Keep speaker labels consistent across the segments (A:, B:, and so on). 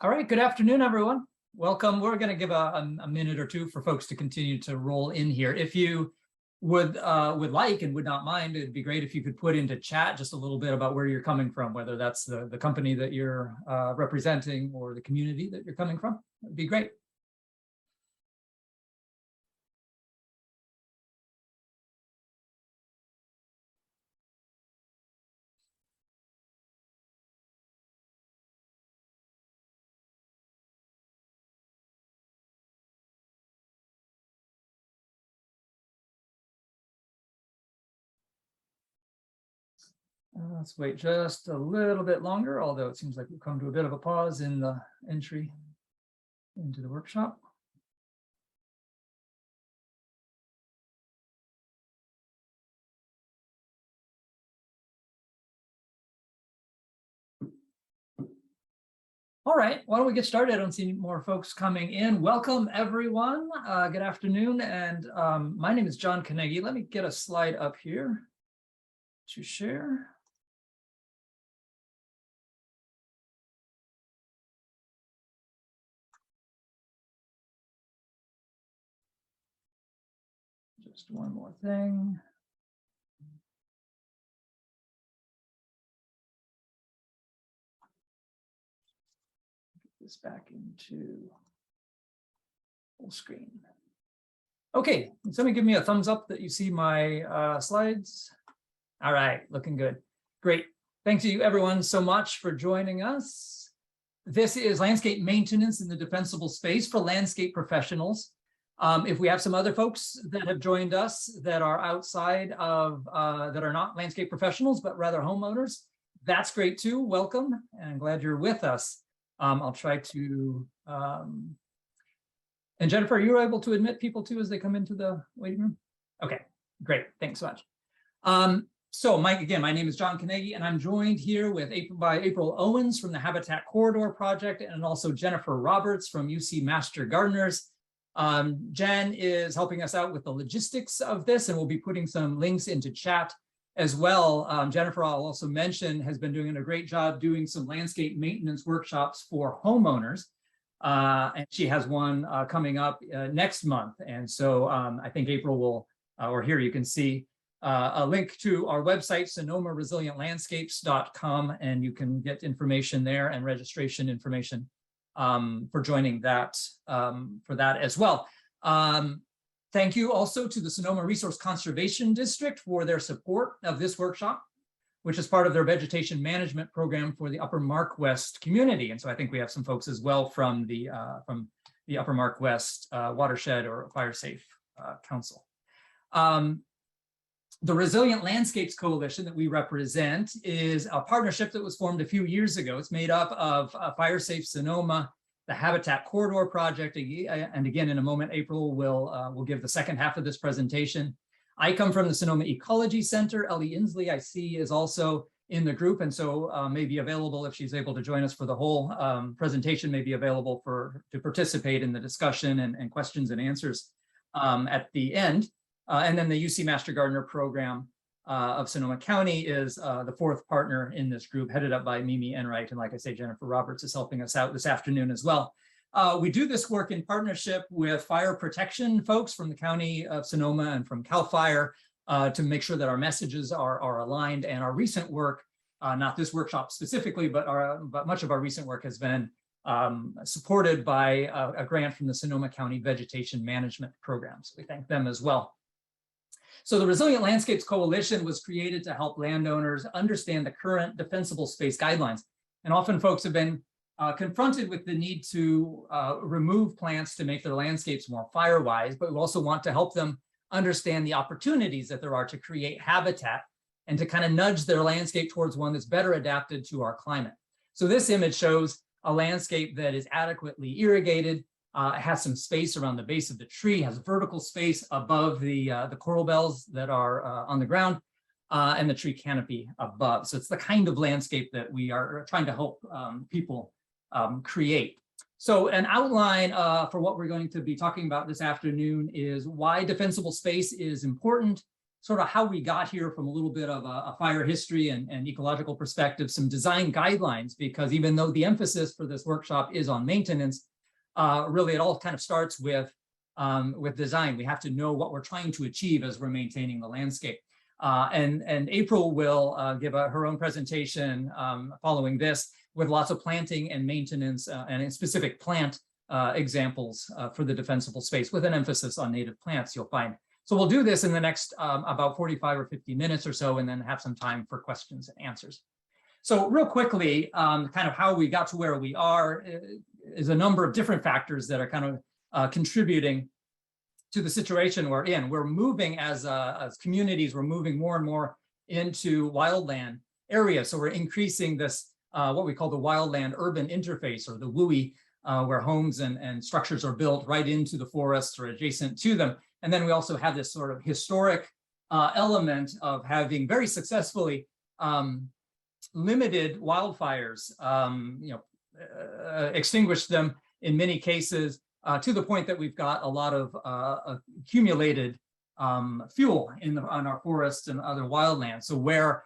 A: All right, good afternoon, everyone. Welcome. We're going to give a minute or two for folks to continue to roll in here. If you would like and would not mind, it'd be great if you could put into chat just a little bit about where you're coming from, whether that's the company that you're representing or the community that you're coming from. That'd be great. Let's wait just a little bit longer, although it seems like we've come to a bit of a pause in the entry into the workshop. All right, why don't we get started? I don't see any more folks coming in. Welcome, everyone. Good afternoon. And my name is John Kanagy. Let me get a slide up here to share. Just one more thing. Get this back into full screen. Okay, somebody give me a thumbs up that you see my slides. All right, looking good. Great. Thank you everyone so much for joining us. This is landscape maintenance in the defensible space for landscape professionals. If we have some other folks that have joined us that are outside of, that are not landscape professionals, but rather homeowners, that's great too. Welcome, and I'm glad you're with us. I'll try to, and Jennifer, are you able to admit people too as they come into the waiting room? Okay, great, thanks so much. So again, my name is John Kanagy, and I'm joined here with by April Owens from the Habitat Corridor Project, and also Jennifer Roberts from UC Master Gardeners. Jen is helping us out with the logistics of this, and we'll be putting some links into chat as well. Jennifer, I'll also mention, has been doing a great job doing some landscape maintenance workshops for homeowners. And she has one coming up next month. And so I think April will, or here you can see a link to our website, sonomaresilientlandscapes.com, and you can get information there and registration information for joining that, for that as well. Thank you also to the Sonoma Resource Conservation District for their support of this workshop, which is part of their vegetation management program for the Upper Mark West community. And so I think we have some folks as well from the Upper Mark West Watershed or Fire Safe Council. The Resilient Landscapes Coalition that we represent is a partnership that was formed a few years ago. It's made up of Fire Safe Sonoma, the Habitat Corridor Project, and again, in a moment, April will give the second half of this presentation. I come from the Sonoma Ecology Center. Ellie Inslee, I see, is also in the group, and so may be available if she's able to join us for the whole presentation, may be available to participate in the discussion and questions and answers at the end. And then the UC Master Gardener program of Sonoma County is the fourth partner in this group, headed up by Mimi Enright. And like I say, Jennifer Roberts is helping us out this afternoon as well. We do this work in partnership with fire protection folks from the County of Sonoma and from CAL FIRE to make sure that our messages are aligned. And our recent work, not this workshop specifically, but much of our recent work has been supported by a grant from the Sonoma County Vegetation Management Program. So we thank them as well. So the Resilient Landscapes Coalition was created to help landowners understand the current defensible space guidelines. And often folks have been confronted with the need to remove plants to make their landscapes more fire-wise, but we also want to help them understand the opportunities that there are to create habitat and to kind of nudge their landscape towards one that's better adapted to our climate. So this image shows a landscape that is adequately irrigated. It has some space around the base of the tree, has vertical space above the coral bells that are on the ground, and the tree canopy above. So it's the kind of landscape that we are trying to help people create. So an outline for what we're going to be talking about this afternoon is why defensible space is important, sort of how we got here from a little bit of a fire history and ecological perspective, some design guidelines, because even though the emphasis for this workshop is on maintenance, really it all kind of starts with design. We have to know what we're trying to achieve as we're maintaining the landscape. And April will give her own presentation following this with lots of planting and maintenance and specific plant examples for the defensible space with an emphasis on native plants, you'll find. So we'll do this in the next about 45 or 50 minutes or so, and then have some time for questions and answers. So real quickly, kind of how we got to where we are is a number of different factors that are kind of contributing to the situation we're in. We're moving as communities, we're moving more and more into wildland areas. So we're increasing this, what we call the wildland urban interface, or the WUI, where homes and structures are built right into the forests or adjacent to them. And then we also have this sort of historic element of having very successfully limited wildfires, extinguished them in many cases, to the point that we've got a lot of accumulated fuel on our forests and other wildlands. So where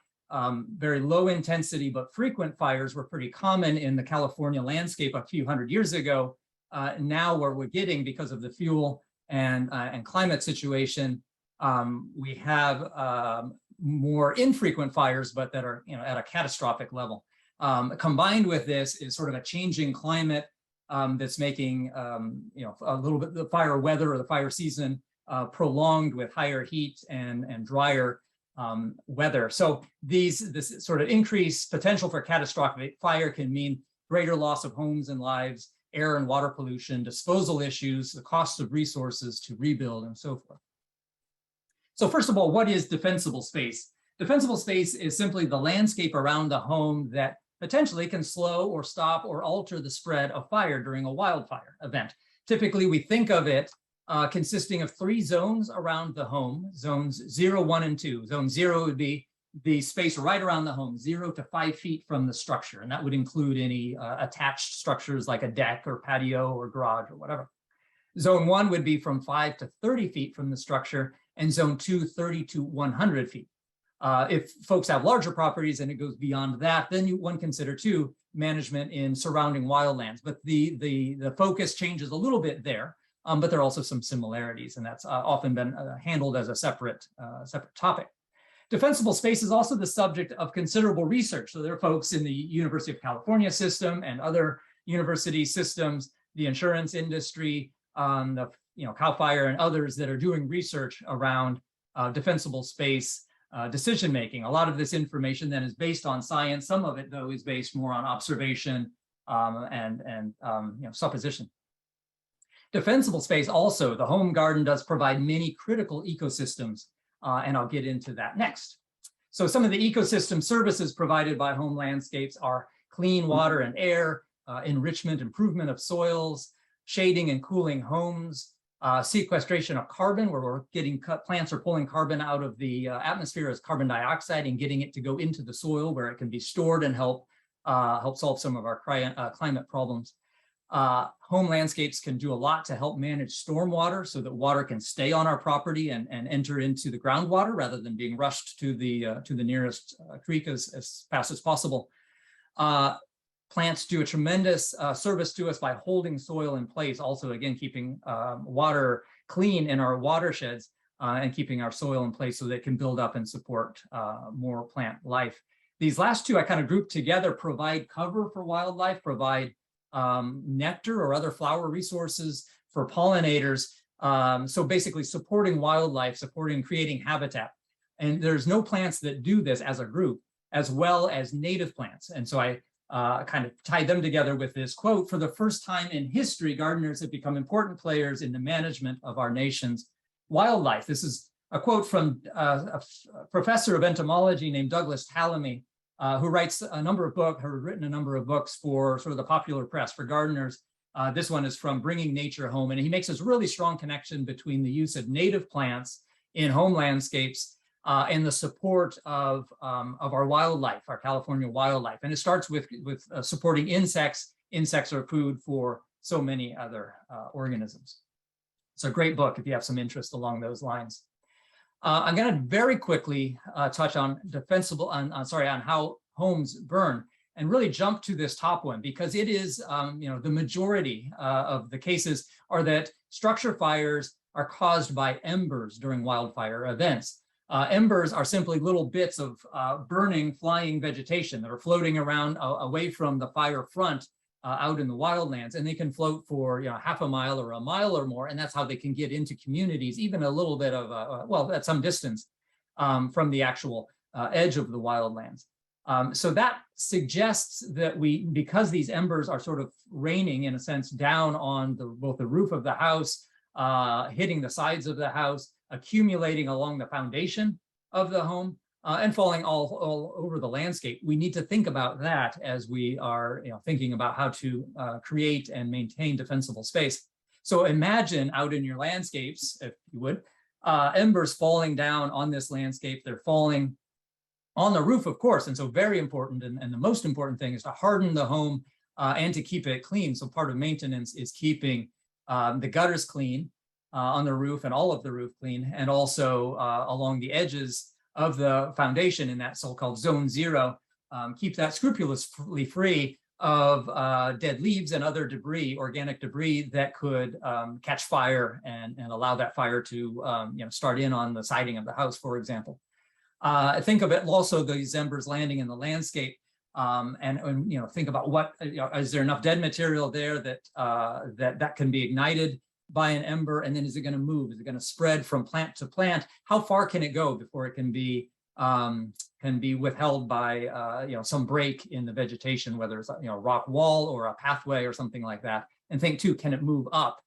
A: very low intensity but frequent fires were pretty common in the California landscape a few hundred years ago, now where we're getting, because of the fuel and climate situation, we have more infrequent fires, but that are at a catastrophic level. Combined with this is sort of a changing climate that's making a little bit the fire weather or the fire season prolonged with higher heat and drier weather. So this sort of increased potential for catastrophic fire can mean greater loss of homes and lives, air and water pollution, disposal issues, the cost of resources to rebuild, and so forth. So first of all, what is defensible space? Defensible space is simply the landscape around the home that potentially can slow or stop or alter the spread of fire during a wildfire event. Typically, we think of it consisting of 3 zones around the home, zones 0, 1, and 2. Zone 0 would be the space right around the home, 0 to 5 feet from the structure. And that would include any attached structures like a deck or patio or garage or whatever. Zone 1 would be from 5 to 30 feet from the structure, and zone 2, 30 to 100 feet. If folks have larger properties and it goes beyond that, then one consider too management in surrounding wildlands. But the focus changes a little bit there, but there are also some similarities, and that's often been handled as a separate topic. Defensible space is also the subject of considerable research. So there are folks in the University of California system and other university systems, the insurance industry, the CAL FIRE and others that are doing research around defensible space decision-making. A lot of this information then is based on science. Some of it, though, is based more on observation and supposition. Defensible space also, the home garden does provide many critical ecosystems, and I'll get into that next. So some of the ecosystem services provided by home landscapes are clean water and air, enrichment, improvement of soils, shading and cooling homes, sequestration of carbon, where we're getting plants are pulling carbon out of the atmosphere as carbon dioxide and getting it to go into the soil where it can be stored and help solve some of our climate problems. Home landscapes can do a lot to help manage stormwater so that water can stay on our property and enter into the groundwater rather than being rushed to the nearest creek as fast as possible. Plants do a tremendous service to us by holding soil in place, also again keeping water clean in our watersheds and keeping our soil in place so that it can build up and support more plant life. These last two I kind of grouped together: provide cover for wildlife, provide nectar or other flower resources for pollinators. So basically supporting wildlife, supporting creating habitat. And there's no plants that do this as a group, as well as native plants. And so I kind of tied them together with this quote: for the first time in history, gardeners have become important players in the management of our nation's wildlife. This is a quote from a professor of entomology named Douglas Tallamy, who writes a number of books, has written a number of books for sort of the popular press for gardeners. This one is from Bringing Nature Home, and he makes this really strong connection between the use of native plants in home landscapes and the support of our wildlife, our California wildlife. And it starts with supporting insects. Insects are food for so many other organisms. It's a great book if you have some interest along those lines. I'm going to very quickly touch on on how homes burn, and really jump to this top one, because it is, the majority of the cases are that structure fires are caused by embers during wildfire events. Embers are simply little bits of burning, flying vegetation that are floating around away from the fire front out in the wildlands, and they can float for half a mile or a mile or more, and that's how they can get into communities, even a little bit of well, at some distance from the actual edge of the wildlands. So that suggests that because these embers are sort of raining in a sense down on both the roof of the house, hitting the sides of the house, accumulating along the foundation of the home, and falling all over the landscape. We need to think about that as we are thinking about how to create and maintain defensible space. So imagine out in your landscapes, if you would, embers falling down on this landscape. They're falling on the roof, of course, and so very important, and the most important thing is to harden the home and to keep it clean. So part of maintenance is keeping the gutters clean on the roof, and all of the roof clean, and also along the edges of the foundation in that so-called zone 0, keep that scrupulously free of dead leaves and other debris, organic debris that could catch fire and allow that fire to start in on the siding of the house, for example. Think of it also, these embers landing in the landscape, and think about what is there enough dead material there that that can be ignited by an ember, and then is it going to move? Is it going to spread from plant to plant? How far can it go before it can be withheld by some break in the vegetation, whether it's a rock wall or a pathway or something like that? And think too, can it move up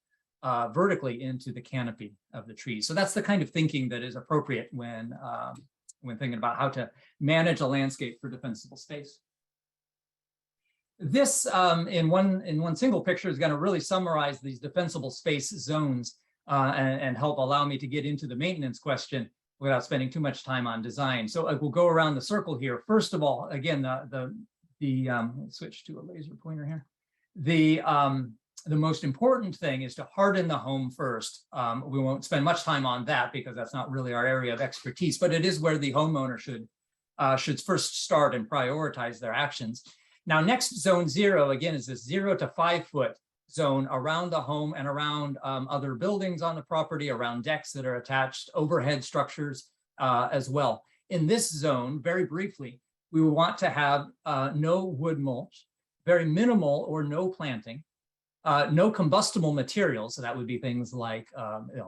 A: vertically into the canopy of the trees? So that's the kind of thinking that is appropriate when thinking about how to manage a landscape for defensible space. This in one single picture is going to really summarize these defensible space zones and help allow me to get into the maintenance question without spending too much time on design. So we'll go around the circle here. First of all, again, let's switch to a laser pointer here. The most important thing is to harden the home first. We won't spend much time on that because that's not really our area of expertise, but it is where the homeowner should first start and prioritize their actions. Now, next, zone 0, again, is this 0 to 5 foot zone around the home and around other buildings on the property, around decks that are attached, overhead structures as well. In this zone, very briefly, we will want to have no wood mulch, very minimal or no planting, no combustible materials. So that would be things like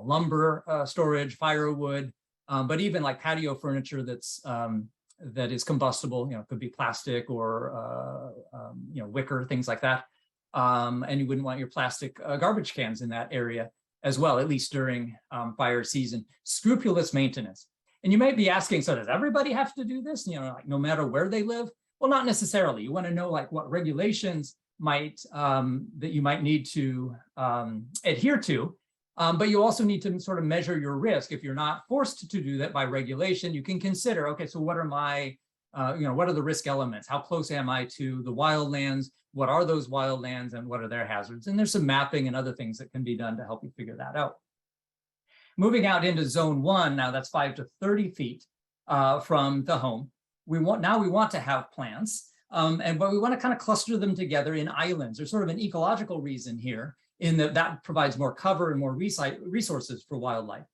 A: lumber storage, firewood, but even like patio furniture that is combustible, could be plastic or wicker, things like that. And you wouldn't want your plastic garbage cans in that area as well, at least during fire season. Scrupulous maintenance. And you might be asking, so does everybody have to do this? Like no matter where they live? Well, not necessarily. You want to know like what regulations that you might need to adhere to. But you also need to sort of measure your risk. If you're not forced to do that by regulation, you can consider, okay, so what are my, what are the risk elements? How close am I to the wildlands? What are those wildlands and what are their hazards? And there's some mapping and other things that can be done to help you figure that out. Moving out into zone 1, now that's 5 to 30 feet from the home. We want to have plants, but we want to kind of cluster them together in islands. There's sort of an ecological reason here, in that provides more cover and more resources for wildlife,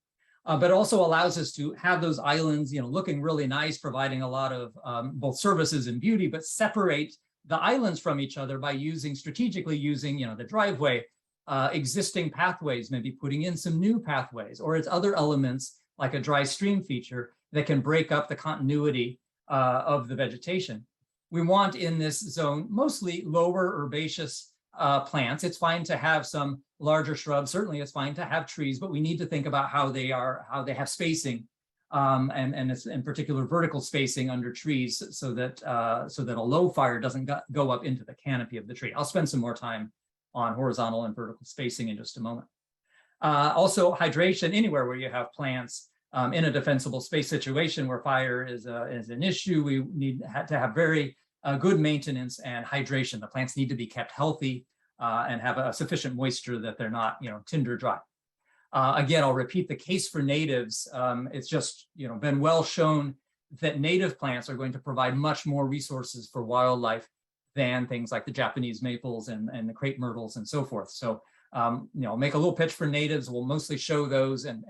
A: but also allows us to have those islands, looking really nice, providing a lot of both services and beauty, but separate the islands from each other by strategically using, the driveway, existing pathways, maybe putting in some new pathways, or it's other elements like a dry stream feature that can break up the continuity of the vegetation. We want in this zone mostly lower herbaceous plants. It's fine to have some larger shrubs. Certainly it's fine to have trees, but we need to think about how they have spacing, and it's in particular vertical spacing under trees so that a low fire doesn't go up into the canopy of the tree. I'll spend some more time on horizontal and vertical spacing in just a moment. Also hydration anywhere where you have plants in a defensible space situation where fire is an issue. We need to have very good maintenance and hydration. The plants need to be kept healthy and have a sufficient moisture that they're not, tinder dry. Again, I'll repeat the case for natives. It's just been well shown that native plants are going to provide much more resources for wildlife than things like the Japanese maples and the crepe myrtles and so forth. So make a little pitch for natives. We'll mostly show those and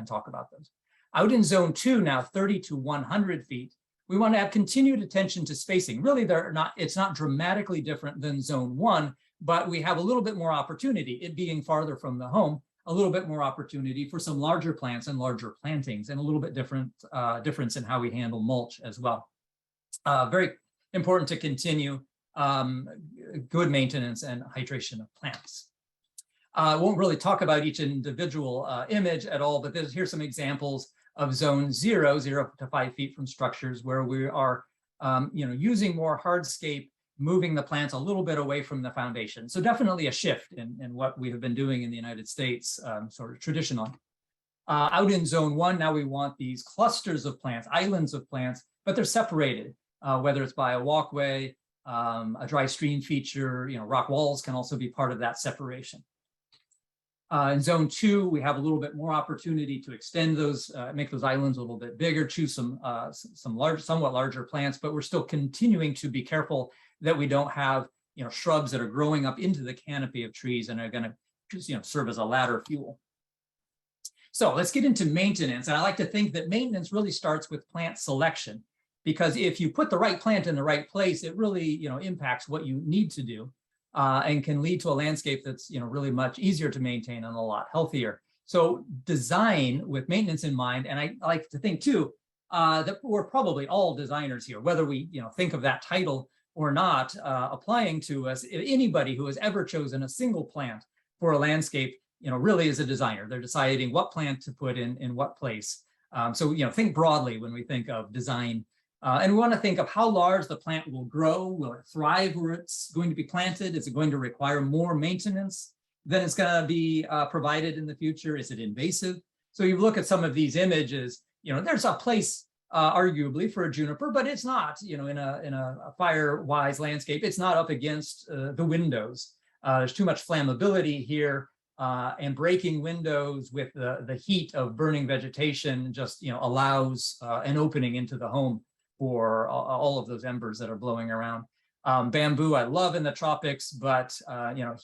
A: talk about those. Out in zone 2 now, 30 to 100 feet, we want to have continued attention to spacing. Really, it's not dramatically different than zone 1, but we have a little bit more opportunity, it being farther from the home, a little bit more opportunity for some larger plants and larger plantings, and a little bit difference in how we handle mulch as well. Very important to continue good maintenance and hydration of plants. I won't really talk about each individual image at all, but here's some examples of zone 0 to 5 feet from structures where we are using more hardscape, moving the plants a little bit away from the foundation. So definitely a shift in what we have been doing in the United States, sort of traditionally. Out in zone 1, now we want these clusters of plants, islands of plants, but they're separated, whether it's by a walkway, a dry stream feature, rock walls can also be part of that separation. In zone 2, we have a little bit more opportunity to extend those, make those islands a little bit bigger, choose some somewhat larger plants, but we're still continuing to be careful that we don't have shrubs that are growing up into the canopy of trees and are going to just serve as a ladder fuel. So let's get into maintenance, and I like to think that maintenance really starts with plant selection, because if you put the right plant in the right place, it really impacts what you need to do. And can lead to a landscape that's really much easier to maintain and a lot healthier. So design with maintenance in mind, and I like to think too that we're probably all designers here, whether we think of that title or not applying to us. Anybody who has ever chosen a single plant for a landscape, really is a designer. They're deciding what plant to put in what place. So think broadly when we think of design. And we want to think of how large the plant will grow. Will it thrive where it's going to be planted? Is it going to require more maintenance than it's going to be provided in the future? Is it invasive? So you look at some of these images, there's a place arguably for a juniper, but it's not, in a fire-wise landscape, it's not up against the windows. There's too much flammability here, and breaking windows with the heat of burning vegetation just allows an opening into the home for all of those embers that are blowing around. Bamboo I love in the tropics, but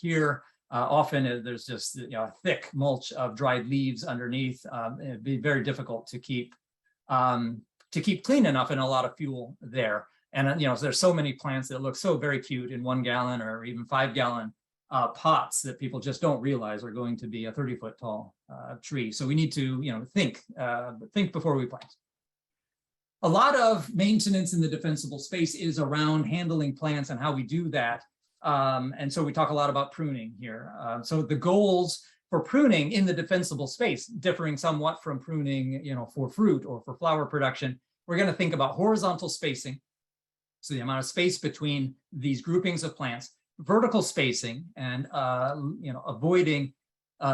A: here often there's just a thick mulch of dried leaves underneath. It'd be very difficult to keep clean enough, and a lot of fuel there. And there's so many plants that look so very cute in 1 gallon or even 5 gallon pots that people just don't realize are going to be a 30-foot tall tree. So we need to think before we plant. A lot of maintenance in the defensible space is around handling plants and how we do that. And so we talk a lot about pruning here. So the goals for pruning in the defensible space, differing somewhat from pruning, for fruit or for flower production, we're going to think about horizontal spacing. So the amount of space between these groupings of plants, vertical spacing, and avoiding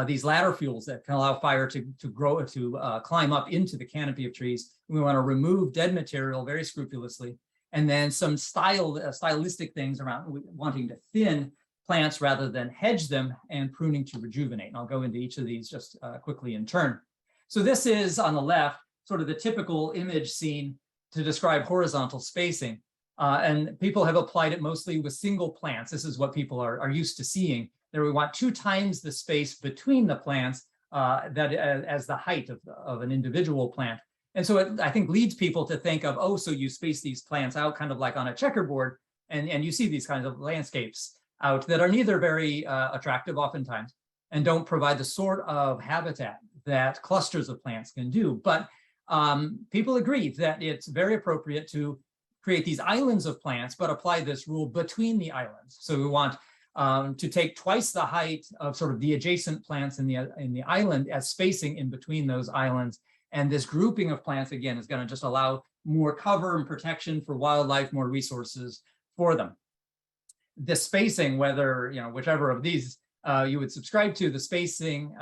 A: these ladder fuels that can allow fire to climb up into the canopy of trees. We want to remove dead material very scrupulously, and then some stylistic things around wanting to thin plants rather than hedge them, and pruning to rejuvenate. And I'll go into each of these just quickly in turn. So this is on the left, sort of the typical image scene to describe horizontal spacing. And people have applied it mostly with single plants. This is what people are used to seeing. There we want 2 times the space between the plants as the height of an individual plant. And so it, I think, leads people to think of, oh, so you space these plants out kind of like on a checkerboard, and you see these kinds of landscapes out that are neither very attractive oftentimes and don't provide the sort of habitat that clusters of plants can do. But people agree that it's very appropriate to create these islands of plants, but apply this rule between the islands. So we want to take twice the height of sort of the adjacent plants in the island as spacing in between those islands. And this grouping of plants, again, is going to just allow more cover and protection for wildlife, more resources for them. The spacing, whether, whichever of these you would subscribe to, the spacing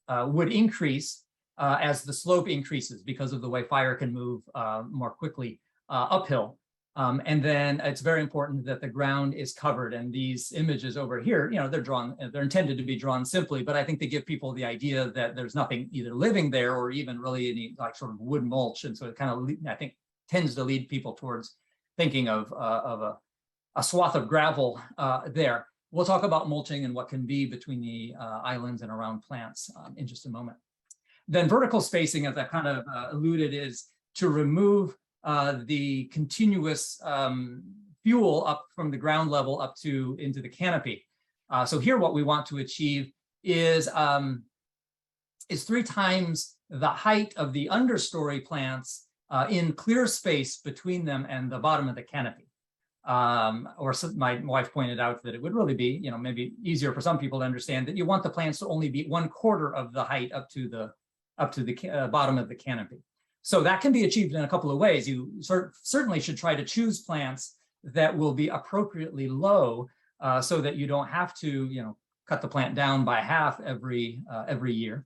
A: would increase as the slope increases because of the way fire can move more quickly uphill. And then it's very important that the ground is covered. And these images over here, they're intended to be drawn simply, but I think they give people the idea that there's nothing either living there or even really any like sort of wood mulch. And so it kind of, I think, tends to lead people towards thinking of a swath of gravel there. We'll talk about mulching and what can be between the islands and around plants in just a moment. Then vertical spacing, as I kind of alluded, is to remove the continuous fuel up from the ground level up to into the canopy. So here what we want to achieve is 3 times the height of the understory plants in clear space between them and the bottom of the canopy. My wife pointed out that it would really be, maybe easier for some people to understand that you want the plants to only be 1/4 of the height up to the bottom of the canopy. So that can be achieved in a couple of ways. You certainly should try to choose plants that will be appropriately low so that you don't have to, cut the plant down by half every year.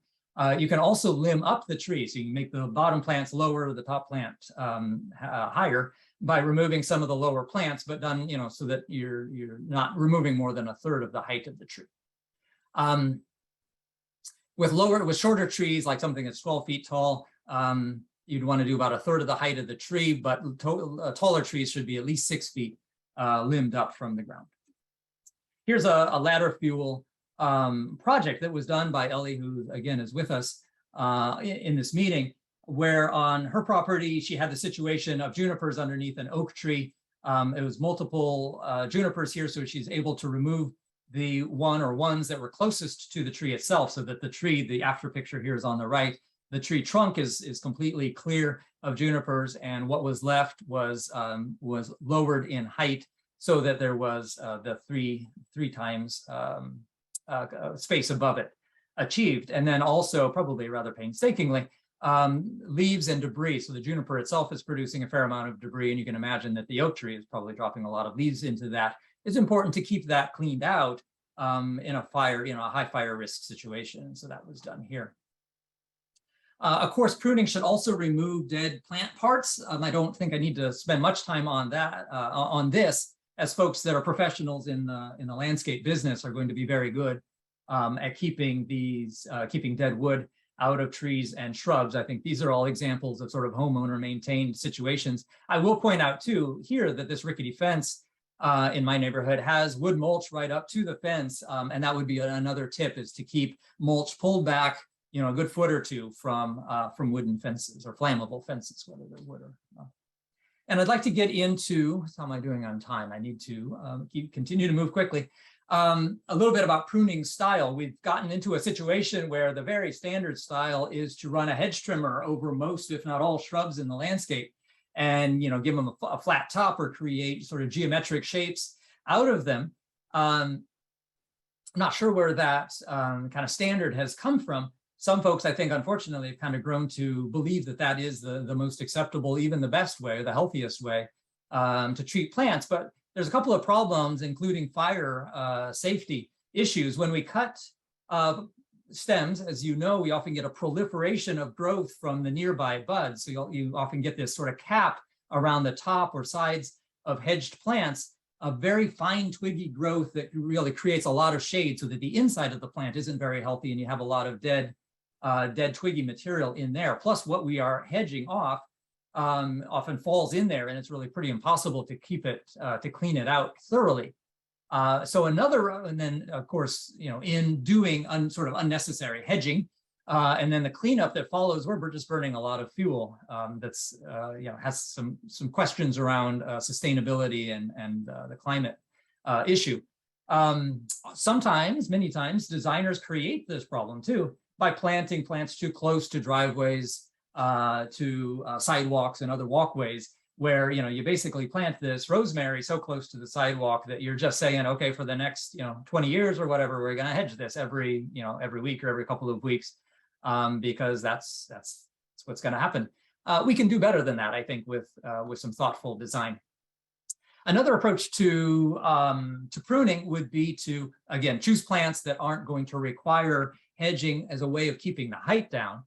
A: You can also limb up the tree. So you can make the bottom plants lower, the top plant higher by removing some of the lower plants, but done, so that you're not removing more than 1/3 of the height of the tree. With shorter trees, like something that's 12 feet tall, you'd want to do about 1/3 of the height of the tree, but taller trees should be at least 6 feet limbed up from the ground. Here's a ladder fuel project that was done by Ellie, who again is with us in this meeting, where on her property, she had the situation of junipers underneath an oak tree. It was multiple junipers here, so she's able to remove the one or ones that were closest to the tree itself, so that the tree, the after picture here is on the right, the tree trunk is completely clear of junipers, and what was left was lowered in height so that there was the three times space above it achieved. And then also, probably rather painstakingly, leaves and debris. So the juniper itself is producing a fair amount of debris, and you can imagine that the oak tree is probably dropping a lot of leaves into that. It's important to keep that cleaned out in a fire, a high fire risk situation. So that was done here. Of course, pruning should also remove dead plant parts. I don't think I need to spend much time on that, on this, as folks that are professionals in the landscape business are going to be very good at keeping dead wood out of trees and shrubs. I think these are all examples of sort of homeowner maintained situations. I will point out too here that this rickety fence in my neighborhood has wood mulch right up to the fence, and that would be another tip, is to keep mulch pulled back, a good foot or two from wooden fences or flammable fences, whether they're wood or not. And I'd like to get into, how am I doing on time? I need to continue to move quickly. A little bit about pruning style. We've gotten into a situation where the very standard style is to run a hedge trimmer over most, if not all, shrubs in the landscape, and give them a flat top or create sort of geometric shapes out of them. I'm not sure where that kind of standard has come from. Some folks, I think, unfortunately, have kind of grown to believe that that is the most acceptable, even the best way, the healthiest way to treat plants. But there's a couple of problems, including fire safety issues. When we cut stems, as you know, we often get a proliferation of growth from the nearby buds. So you often get this sort of cap around the top or sides of hedged plants, a very fine twiggy growth that really creates a lot of shade so that the inside of the plant isn't very healthy, and you have a lot of dead twiggy material in there. Plus, what we are hedging off often falls in there, and it's really pretty impossible to keep it, to clean it out thoroughly. And then of course, in doing sort of unnecessary hedging, and then the cleanup that follows, we're just burning a lot of fuel that's, has some questions around sustainability and the climate issue. Many times, designers create this problem too by planting plants too close to driveways, to sidewalks and other walkways, where you basically plant this rosemary so close to the sidewalk that you're just saying, okay, for the next 20 years or whatever, we're going to hedge this every week or every couple of weeks, because that's what's going to happen. We can do better than that, I think, with some thoughtful design. Another approach to pruning would be to, again, choose plants that aren't going to require hedging as a way of keeping the height down.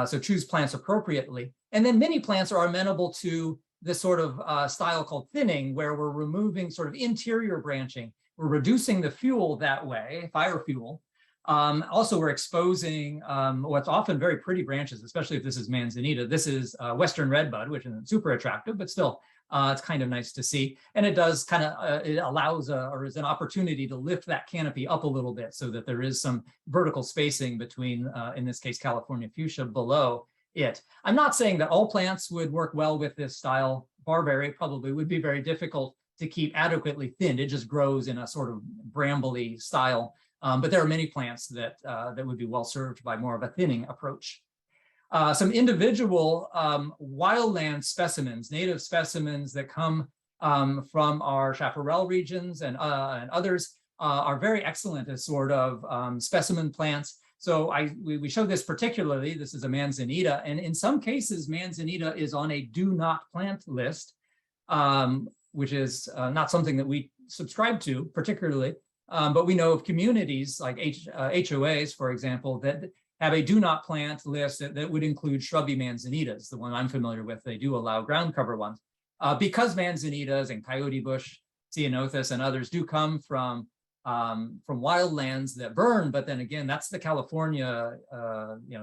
A: So choose plants appropriately. And then many plants are amenable to this sort of style called thinning, where we're removing sort of interior branching. We're reducing the fuel that way, fire fuel. Also, we're exposing what's often very pretty branches, especially if this is manzanita. This is Western redbud, which isn't super attractive, but still, it's kind of nice to see. And it does kind of, it allows or is an opportunity to lift that canopy up a little bit so that there is some vertical spacing between, in this case, California fuchsia below it. I'm not saying that all plants would work well with this style. Barberry probably would be very difficult to keep adequately thinned. It just grows in a sort of brambly style. But there are many plants that, that would be well served by more of a thinning approach. Some individual wildland specimens, native specimens that come from our chaparral regions and others are very excellent as sort of specimen plants. So we show this particularly, this is a manzanita, and in some cases, manzanita is on a do not plant list, which is not something that we subscribe to particularly. But we know of communities like HOAs, for example, that have a do not plant list that would include shrubby manzanitas. The one I'm familiar with, they do allow ground cover ones. Because manzanitas and coyote bush, ceanothus, and others do come from wildlands that burn, but then again, that's the California,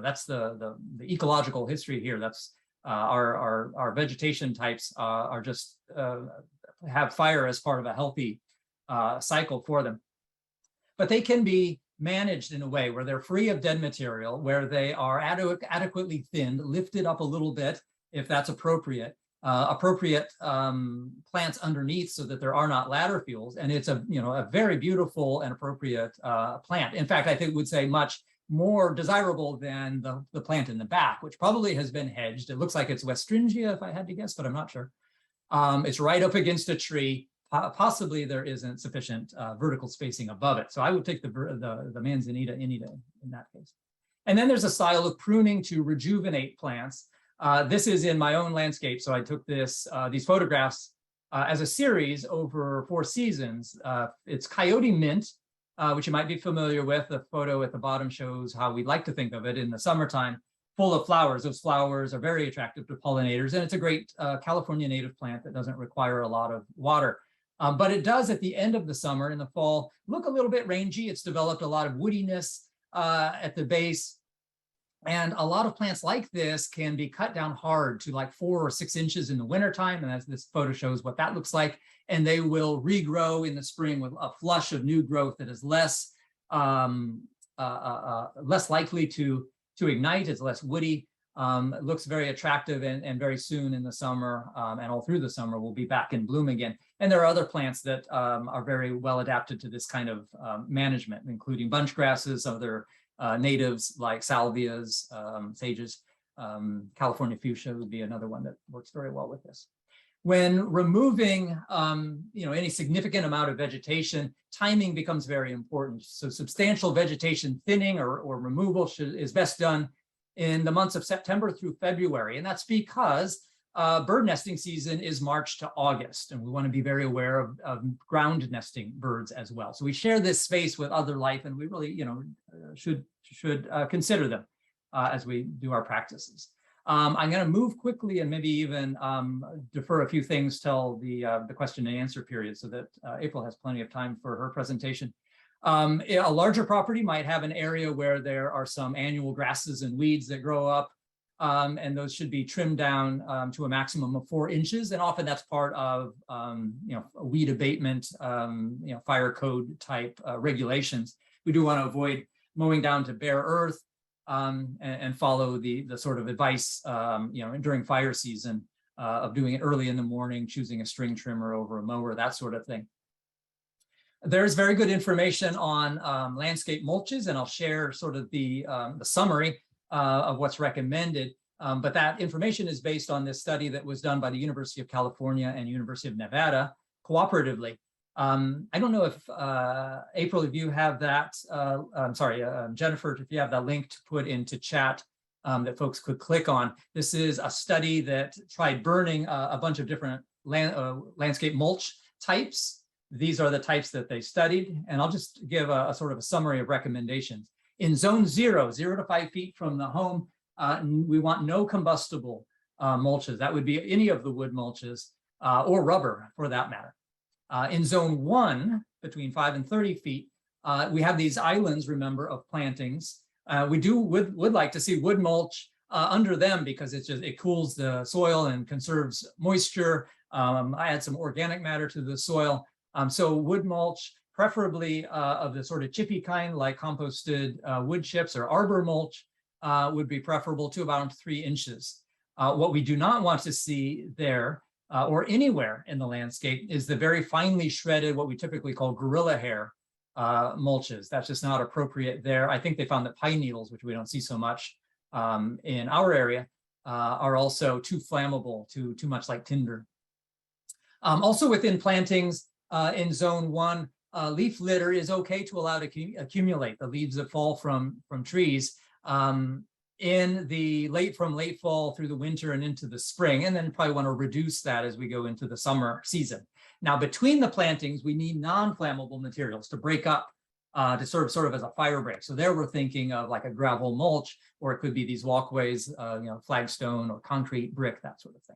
A: that's the ecological history here. That's our vegetation types are just have fire as part of a healthy cycle for them. But they can be managed in a way where they're free of dead material, where they are adequately thinned, lifted up a little bit, if that's appropriate, plants underneath so that there are not ladder fuels. And it's a very beautiful and appropriate plant. In fact, I think would say much more desirable than the plant in the back, which probably has been hedged. It looks like it's Westringia, if I had to guess, but I'm not sure. It's right up against a tree. Possibly there isn't sufficient vertical spacing above it. So I would take the manzanita in that case. And then there's a style of pruning to rejuvenate plants. This is in my own landscape. So I took these photographs as a series over 4 seasons. It's coyote mint, which you might be familiar with. The photo at the bottom shows how we like to think of it in the summertime, full of flowers. Those flowers are very attractive to pollinators, and it's a great California native plant that doesn't require a lot of water. But it does at the end of the summer, in the fall, look a little bit rangy. It's developed a lot of woodiness at the base. And a lot of plants like this can be cut down hard to like 4 or 6 inches in the wintertime. And as this photo shows what that looks like. And they will regrow in the spring with a flush of new growth that is less likely to ignite. It's less woody. It looks very attractive, and very soon in the summer and all through the summer will be back in bloom again. And there are other plants that are very well adapted to this kind of management, including bunch grasses, other natives like salvias, sages. California fuchsia would be another one that works very well with this. When removing any significant amount of vegetation, timing becomes very important. So substantial vegetation thinning or removal is best done in the months of September through February. And that's because bird nesting season is March to August. And we want to be very aware of ground nesting birds as well. So we share this space with other life, and we really should consider them as we do our practices. I'm going to move quickly and maybe even defer a few things till the question and answer period so that April has plenty of time for her presentation. A larger property might have an area where there are some annual grasses and weeds that grow up, and those should be trimmed down to a maximum of 4 inches. And often that's part of weed abatement, fire code type regulations. We do want to avoid mowing down to bare earth and follow the sort of advice during fire season of doing it early in the morning, choosing a string trimmer over a mower, that sort of thing. There's very good information on landscape mulches, and I'll share sort of the summary of what's recommended. But that information is based on this study that was done by the University of California and University of Nevada cooperatively. I don't know if April, if you have that, I'm sorry, Jennifer, if you have that link to put into chat that folks could click on. This is a study that tried burning a bunch of different landscape mulch types. These are the types that they studied, and I'll just give a sort of a summary of recommendations. In zone 0 to 5 feet from the home, we want no combustible mulches. That would be any of the wood mulches or rubber for that matter. In zone 1, between 5 and 30 feet, we have these islands, remember, of plantings. We would like to see wood mulch under them because it cools the soil and conserves moisture. Add some organic matter to the soil. So wood mulch, preferably of the sort of chippy kind, like composted wood chips or arbor mulch, would be preferable to about 3 inches. What we do not want to see there or anywhere in the landscape is the very finely shredded, what we typically call gorilla hair mulches. That's just not appropriate there. I think they found that pine needles, which we don't see so much in our area, are also too flammable, too much like tinder. Also within plantings in zone 1, leaf litter is okay to allow to accumulate, the leaves that fall from trees in the late fall through the winter and into the spring, and then probably want to reduce that as we go into the summer season. Now, between the plantings, we need non-flammable materials to break up, to serve sort of as a fire break. So there we're thinking of like a gravel mulch, or it could be these walkways, flagstone or concrete brick, that sort of thing.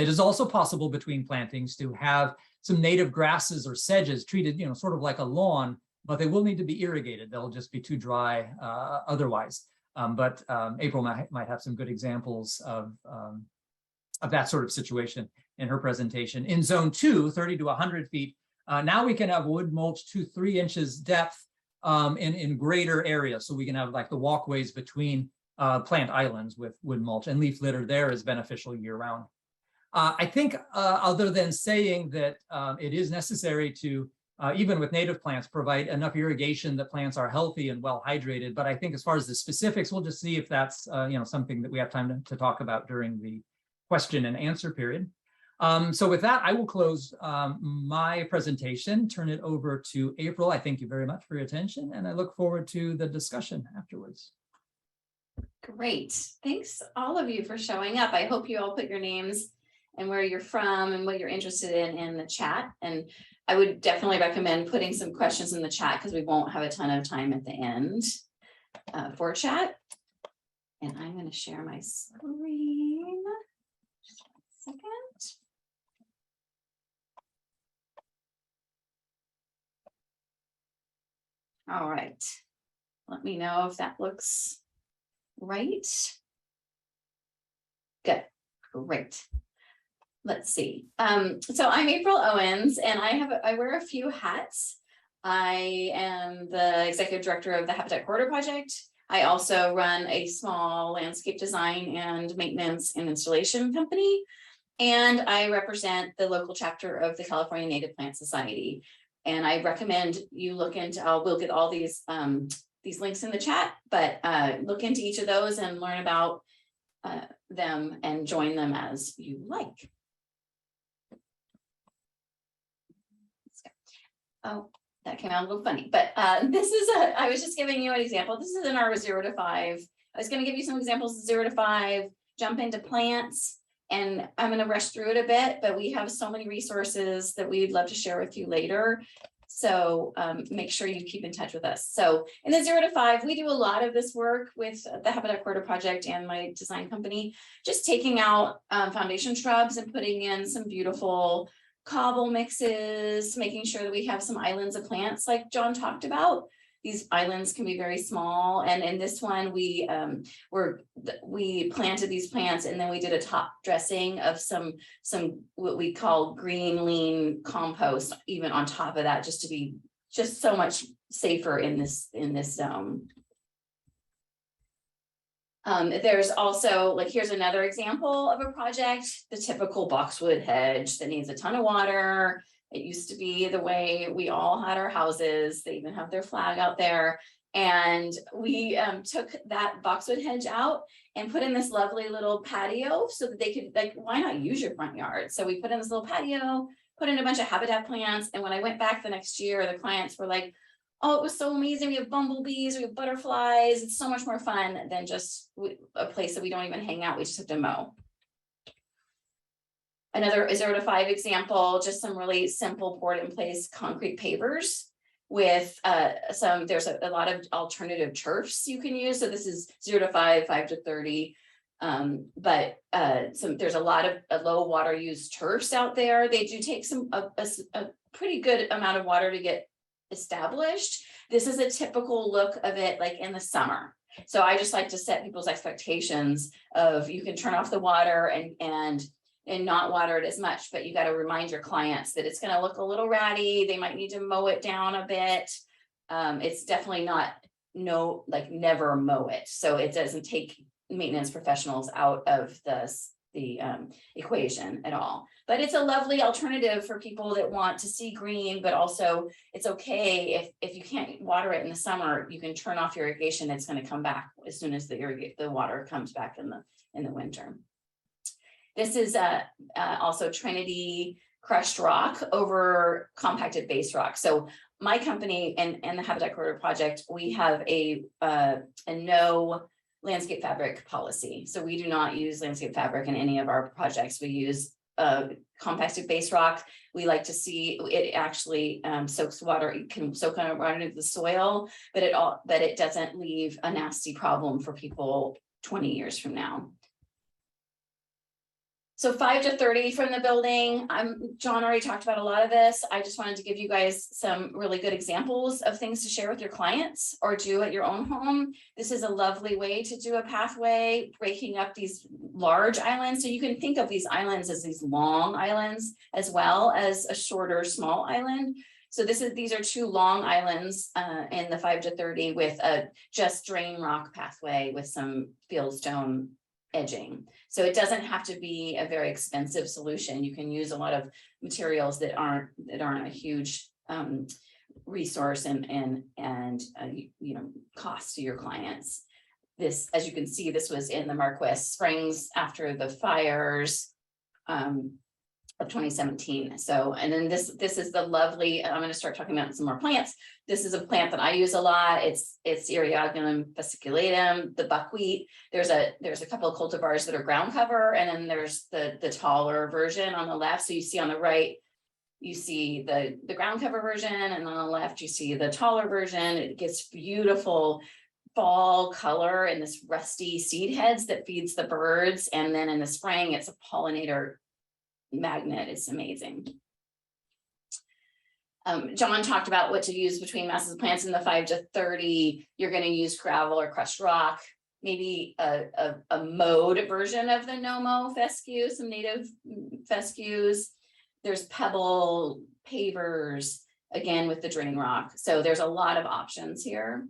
A: It is also possible between plantings to have some native grasses or sedges treated, sort of like a lawn, but they will need to be irrigated. They'll just be too dry otherwise. But April might have some good examples of that sort of situation in her presentation. In zone 2, 30 to 100 feet, now we can have wood mulch 2-3 inches depth in greater areas. So we can have like the walkways between plant islands with wood mulch, and leaf litter there is beneficial year round. I think other than saying that it is necessary to, even with native plants, provide enough irrigation that plants are healthy and well hydrated. But I think as far as the specifics, we'll just see if that's something that we have time to talk about during the question and answer period. So with that, I will close my presentation, turn it over to April. I thank you very much for your attention, and I look forward to the discussion afterwards.
B: Great. Thanks all of you for showing up. I hope you all put your names and where you're from and what you're interested in the chat. And I would definitely recommend putting some questions in the chat because we won't have a ton of time at the end for chat. And I'm going to share my screen. Just 1 second. All right. Let me know if that looks right. Good. Great. Let's see. So I'm April Owens, and I wear a few hats. I am the executive director of the Habitat Corridor Project. I also run a small landscape design and maintenance and installation company, and I represent the local chapter of the California Native Plant Society. And I recommend you look into. We'll get all these links in the chat, but look into each of those and learn about them and join them as you like. Oh, that came out a little funny, but this is I was just giving you an example. This is in our 0 to 5. I was going to give you some examples of 0 to 5, jump into plants, and I'm going to rush through it a bit, but we have so many resources that we'd love to share with you later. So make sure you keep in touch with us. So in the 0 to 5, we do a lot of this work with the Habitat Corridor Project and my design company, just taking out foundation shrubs and putting in some beautiful cobble mixes, making sure that we have some islands of plants like John talked about. These islands can be very small, and in this one we planted these plants, and then we did a top dressing of some what we call green lean compost even on top of that, just to be just so much safer in this zone. There's also, like, here's another example of a project, the typical boxwood hedge that needs a ton of water. It used to be the way we all had our houses. They even have their flag out there. And we took that boxwood hedge out and put in this lovely little patio so that they could, like, why not use your front yard? So we put in this little patio, put in a bunch of habitat plants. And when I went back the next year, the clients were like, oh, it was so amazing. We have bumblebees, we have butterflies. It's so much more fun than just a place that we don't even hang out. We just have to mow. Another 0 to 5 example, just some really simple poured in place concrete pavers with there's a lot of alternative turfs you can use. So this is 0 to 5, 5 to 30. There's a lot of low water use turfs out there. They do take a pretty good amount of water to get established. This is a typical look of it like in the summer. So I just like to set people's expectations of you can turn off the water and not water it as much, but you got to remind your clients that it's going to look a little ratty. They might need to mow it down a bit. It's definitely not never mow it. So it doesn't take maintenance professionals out of the equation at all. But it's a lovely alternative for people that want to see green, but also it's okay if you can't water it in the summer, you can turn off your irrigation. It's going to come back as soon as the water comes back in the winter. This is also Trinity crushed rock over compacted base rock. So my company and the Habitat Corridor Project, we have a no landscape fabric policy. So we do not use landscape fabric in any of our projects. We use compacted base rock. We like to see it actually soaks water. It can soak water into the soil, but it doesn't leave a nasty problem for people 20 years from now. So 5 to 30 from the building. John already talked about a lot of this. I just wanted to give you guys some really good examples of things to share with your clients or do at your own home. This is a lovely way to do a pathway, breaking up these large islands. So you can think of these islands as these long islands as well as a shorter small island. So these are 2 long islands in the 5 to 30 with a just drain rock pathway with some fieldstone edging. So it doesn't have to be a very expensive solution. You can use a lot of materials that aren't a huge resource and cost to your clients. This, as you can see, this was in the Marquess Springs after the fires of 2017. So, and then this is the lovely, I'm going to start talking about some more plants. This is a plant that I use a lot. It's Eriogonum fasciculatum, the buckwheat. There's a couple of cultivars that are ground cover, and then there's the taller version on the left. So you see on the right, you see the ground cover version, and on the left, you see the taller version. It gets beautiful fall color and this rusty seed heads that feeds the birds. And then in the spring, it's a pollinator magnet. It's amazing. John talked about what to use between masses of plants in the 5 to 30. You're going to use gravel or crushed rock, maybe a mowed version of the no-mow fescue, some native fescues. There's pebble pavers, again with the drain rock. So there's a lot of options here.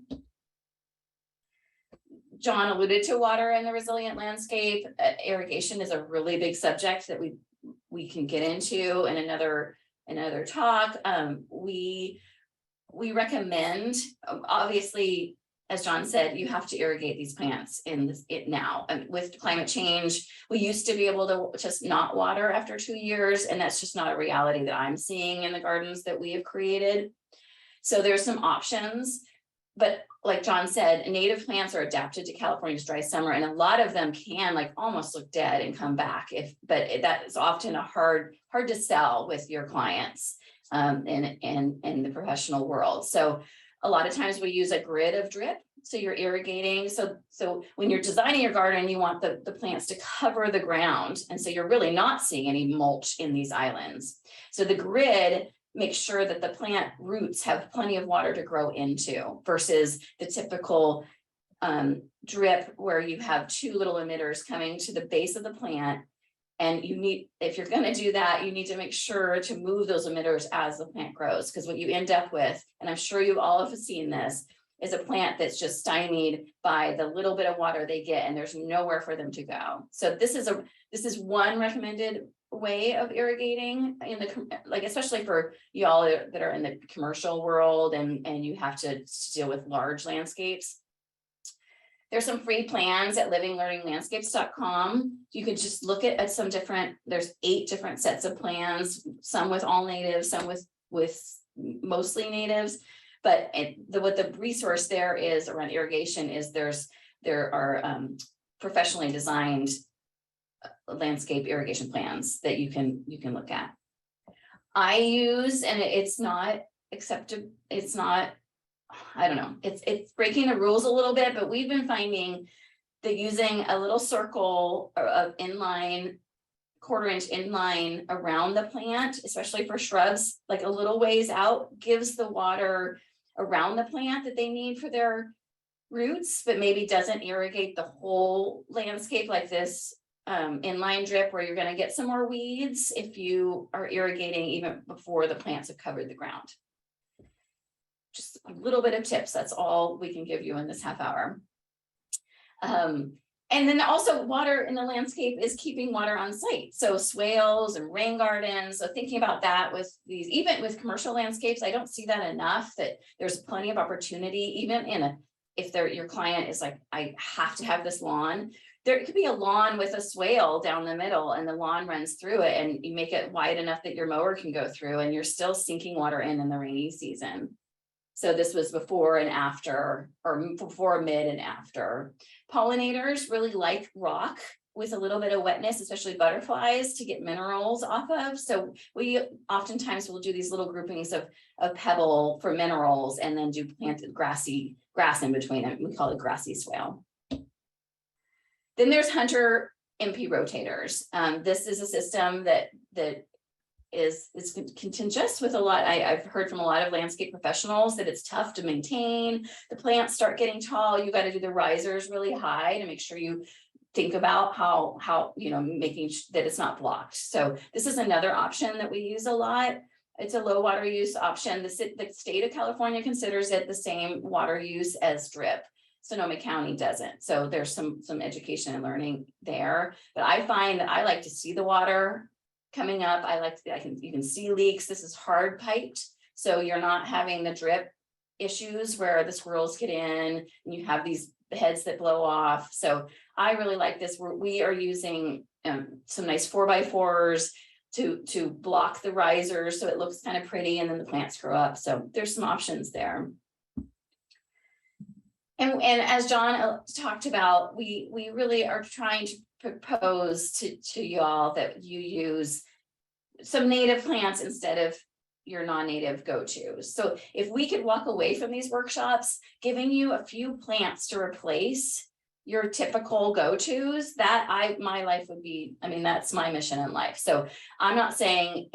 B: John alluded to water in the resilient landscape. Irrigation is a really big subject that we can get into in another talk. We recommend, obviously, as John said, you have to irrigate these plants now. And with climate change, we used to be able to just not water after 2 years, and that's just not a reality that I'm seeing in the gardens that we have created. So there's some options, but like John said, native plants are adapted to California's dry summer, and a lot of them can almost look dead and come back. But that is often a hard to sell with your clients in the professional world. So a lot of times we use a grid of drip. So you're irrigating. So when you're designing your garden, you want the plants to cover the ground. And so you're really not seeing any mulch in these islands. So the grid makes sure that the plant roots have plenty of water to grow into versus the typical drip where you have 2 little emitters coming to the base of the plant. And if you're going to do that, you need to make sure to move those emitters as the plant grows, because what you end up with, and I'm sure you all have seen this, is a plant that's just stymied by the little bit of water they get, and there's nowhere for them to go. So this is one recommended way of irrigating especially for y'all that are in the commercial world and you have to deal with large landscapes. There's some free plans at livinglearninglandscapes.com. You could just look at there's 8 different sets of plans, some with all natives, some with mostly natives. But what the resource there is around irrigation is there are professionally designed landscape irrigation plans that you can look at. I use, and it's not accepted, it's not, I don't know, it's breaking the rules a little bit, but we've been finding They're using a little circle of inline, 1/4 inch inline around the plant, especially for shrubs, like a little ways out, gives the water around the plant that they need for their roots, but maybe doesn't irrigate the whole landscape like this inline drip, where you're going to get some more weeds if you are irrigating even before the plants have covered the ground. Just a little bit of tips. That's all we can give you in this half hour. And then also water in the landscape is keeping water on site. So swales and rain gardens. So thinking about that with these, even with commercial landscapes, I don't see that enough, that there's plenty of opportunity, even in if your client is like, I have to have this lawn. There could be a lawn with a swale down the middle and the lawn runs through it, and you make it wide enough that your mower can go through, and you're still sinking water in the rainy season. So this was before and after, or before, mid, and after. Pollinators really like rock with a little bit of wetness, especially butterflies, to get minerals off of. So we oftentimes will do these little groupings of pebble for minerals, and then do planted grass in between it. We call it grassy swale. Then there's Hunter MP rotators. This is a system that is contentious with a lot. I've heard from a lot of landscape professionals that it's tough to maintain. The plants start getting tall. You got to do the risers really high to make sure you think about how making that it's not blocked. So this is another option that we use a lot. It's a low water use option. The state of California considers it the same water use as drip. Sonoma County doesn't. So there's some education and learning there. But I find that I like to see the water coming up. You can see leaks. This is hard piped, so you're not having the drip issues where the squirrels get in and you have these heads that blow off. So I really like this. We are using some nice 4x4s to block the risers, so it looks kind of pretty, and then the plants grow up. So there's some options there. And as John talked about, we really are trying to propose to you all that you use some native plants instead of your non-native go-tos. So if we could walk away from these workshops, giving you a few plants to replace your typical go-tos, my life would be, that's my mission in life. So I'm not saying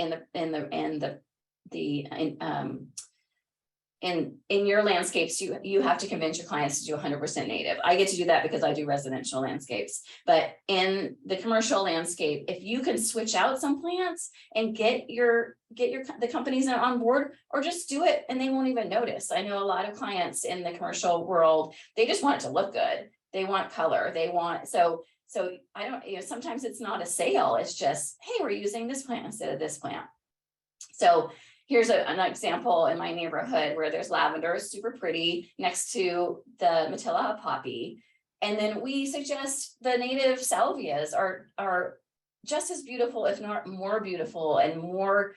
B: in your landscapes, you have to convince your clients to do 100% native. I get to do that because I do residential landscapes. But in the commercial landscape, if you can switch out some plants and get the companies on board, or just do it and they won't even notice. I know a lot of clients in the commercial world, they just want it to look good. They want color. They want, so I don't, sometimes it's not a sale. It's just, hey, we're using this plant instead of this plant. So here's an example in my neighborhood where there's lavender, super pretty, next to the Matilla poppy. And then we suggest the native salvias are just as beautiful, if not more beautiful, and more,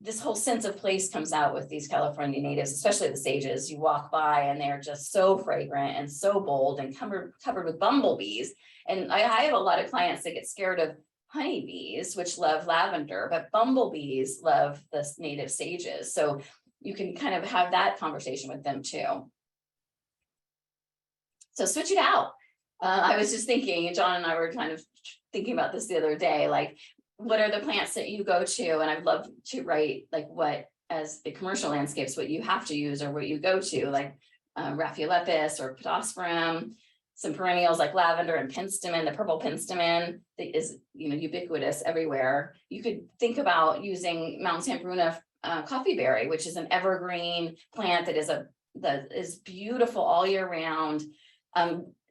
B: this whole sense of place comes out with these California natives, especially the sages. You walk by and they're just so fragrant and so bold and covered with bumblebees. And I have a lot of clients that get scared of honeybees, which love lavender, but bumblebees love the native sages. So you can kind of have that conversation with them too. So switch it out. I was just thinking, John and I were kind of thinking about this the other day, like, what are the plants that you go to? And I'd love to write like what, as the commercial landscapes, what you have to use or what you go to, like Raphiolepis or Podosperum. Some perennials like lavender and penstemon, the purple penstemon that is, ubiquitous everywhere. You could think about using Mountain San Bruno coffeeberry, which is an evergreen plant that is beautiful all year round.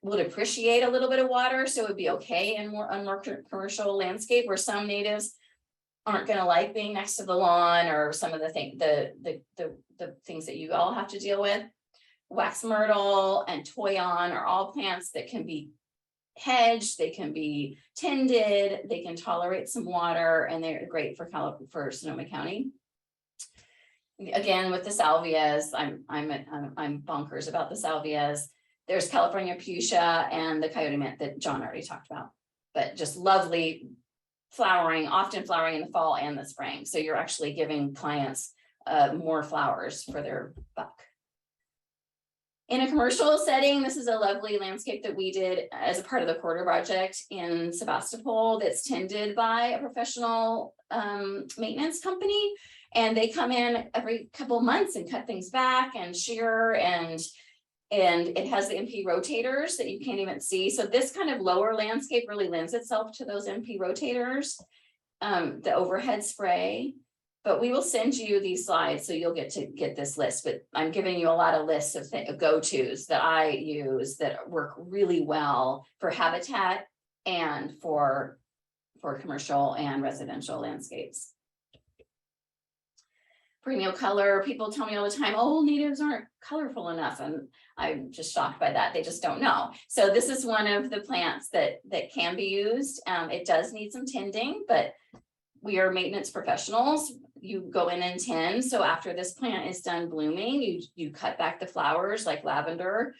B: Would appreciate a little bit of water, so it would be okay in more commercial landscape where some natives aren't going to like being next to the lawn, or some of the things that you all have to deal with. Wax myrtle and toyon are all plants that can be hedged, they can be tended, they can tolerate some water, and they're great for Sonoma County. Again, with the salvias, I'm bonkers about the salvias. There's California fuchsia and the coyote mint that John already talked about, but just lovely flowering, often flowering in the fall and the spring. So you're actually giving clients more flowers for their buck. In a commercial setting, this is a lovely landscape that we did as a part of the corridor project in Sebastopol that's tended by a professional maintenance company. And they come in every couple of months and cut things back and shear, and it has the MP rotators that you can't even see. So this kind of lower landscape really lends itself to those MP rotators, the overhead spray. But we will send you these slides so you'll get to get this list, but I'm giving you a lot of lists of go-tos that I use that work really well for habitat and for commercial and residential landscapes. Perennial color, people tell me all the time, oh, natives aren't colorful enough, and I'm just shocked by that. They just don't know. So this is one of the plants that can be used. It does need some tending, but we are maintenance professionals. You go in and tend. So after this plant is done blooming, you cut back the flowers like lavender,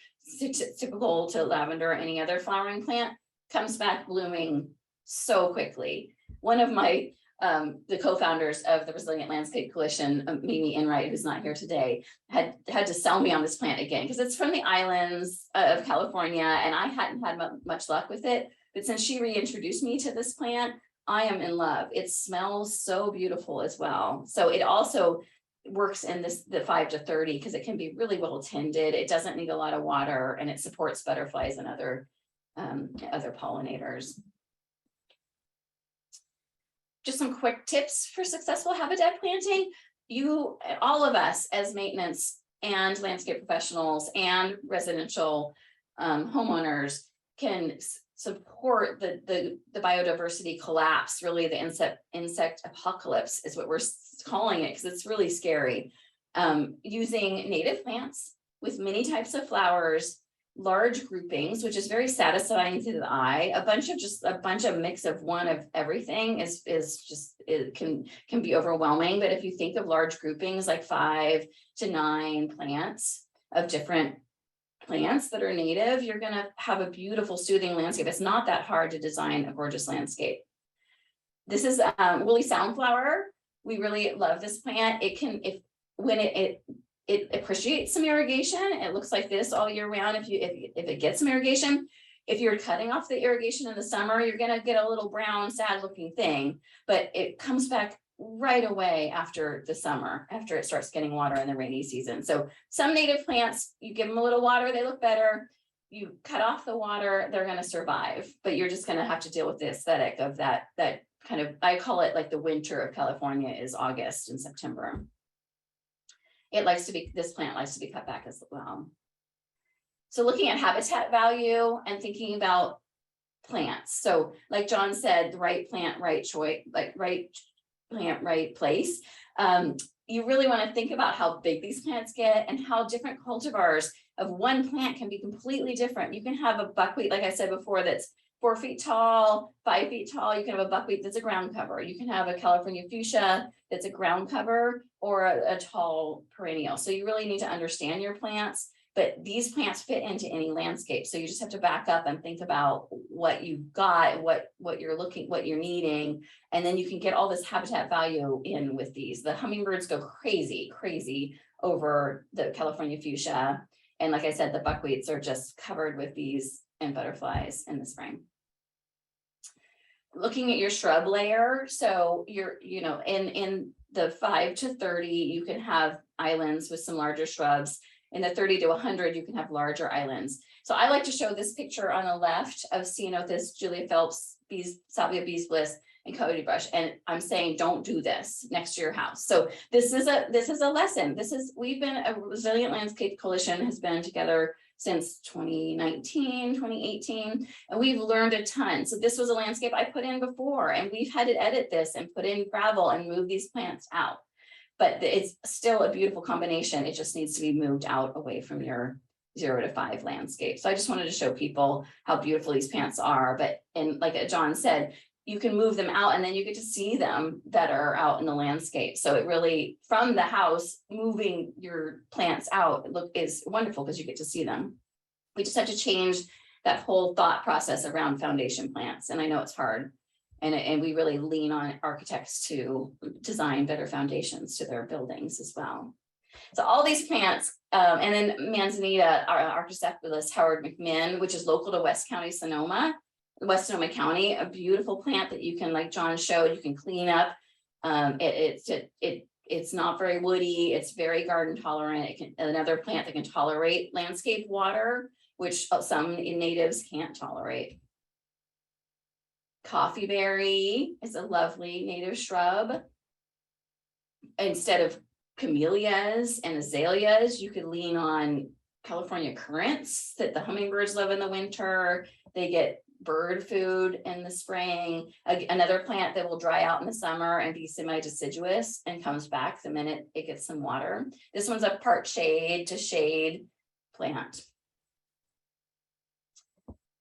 B: typical to lavender or any other flowering plant, comes back blooming so quickly. One of my the co-founders of the Resilient Landscape Coalition, Mimi Enright, who's not here today, had to sell me on this plant again because it's from the islands of California, and I hadn't had much luck with it. But since she reintroduced me to this plant, I am in love. It smells so beautiful as well. So it also works in the 5 to 30 because it can be really well tended. It doesn't need a lot of water, and it supports butterflies and other pollinators. Just some quick tips for successful habitat planting. All of us as maintenance and landscape professionals and residential homeowners can support the biodiversity collapse, really the insect apocalypse is what we're calling it, because it's really scary. Using native plants with many types of flowers, large groupings, which is very satisfying to the eye. A bunch of mix of one of everything is just, it can be overwhelming. But if you think of large groupings like 5 to 9 plants of different plants that are native, you're going to have a beautiful, soothing landscape. It's not that hard to design a gorgeous landscape. This is woolly soundflower. We really love this plant. When it appreciates some irrigation. It looks like this all year round. If it gets some irrigation, if you're cutting off the irrigation in the summer, you're going to get a little brown, sad looking thing, but it comes back right away after the summer, after it starts getting water in the rainy season. So some native plants, you give them a little water, they look better. You cut off the water, they're going to survive, but you're just going to have to deal with the aesthetic of that kind of, I call it like the winter of California is August and September. This plant likes to be cut back as well. So looking at habitat value and thinking about plants. So like John said, the right plant, right choice, like right plant, right place. You really want to think about how big these plants get and how different cultivars of one plant can be completely different. You can have a buckwheat, like I said before, that's 4 feet tall, 5 feet tall. You can have a buckwheat that's a ground cover. You can have a California fuchsia that's a ground cover or a tall perennial. So you really need to understand your plants, but these plants fit into any landscape. So you just have to back up and think about what you've got, what you're needing, and then you can get all this habitat value in with these. The hummingbirds go crazy over the California fuchsia. And like I said, the buckwheats are just covered with bees and butterflies in the spring. Looking at your shrub layer, so in the 5 to 30, you can have islands with some larger shrubs. In the 30 to 100, you can have larger islands. So I like to show this picture on the left of Ceanothus, Julia Phelps, Salvia bees bliss, and coyote brush. And I'm saying, don't do this next to your house. So this is a lesson. We've been a Resilient Landscape Coalition has been together since 2019, 2018, and we've learned a ton. So this was a landscape I put in before, and we've had to edit this and put in gravel and move these plants out. But it's still a beautiful combination. It just needs to be moved out away from your 0 to 5 landscape. So I just wanted to show people how beautiful these plants are. But and like John said, you can move them out and then you get to see them better out in the landscape. So it really, from the house, moving your plants out is wonderful because you get to see them. We just have to change that whole thought process around foundation plants. And I know it's hard. And we really lean on architects to design better foundations to their buildings as well. So all these plants, and then Manzanita, Archicephalus Howard McMinn, which is local to West Sonoma County, a beautiful plant that you can, like John showed, you can clean up. It's not very woody. It's very garden tolerant. It can, another plant that can tolerate landscape water, which some natives can't tolerate. Coffeeberry is a lovely native shrub. Instead of camellias and azaleas, you could lean on California currants that the hummingbirds love in the winter. They get bird food in the spring. Another plant that will dry out in the summer and be semi-deciduous and comes back the minute it gets some water. This one's a part shade to shade plant.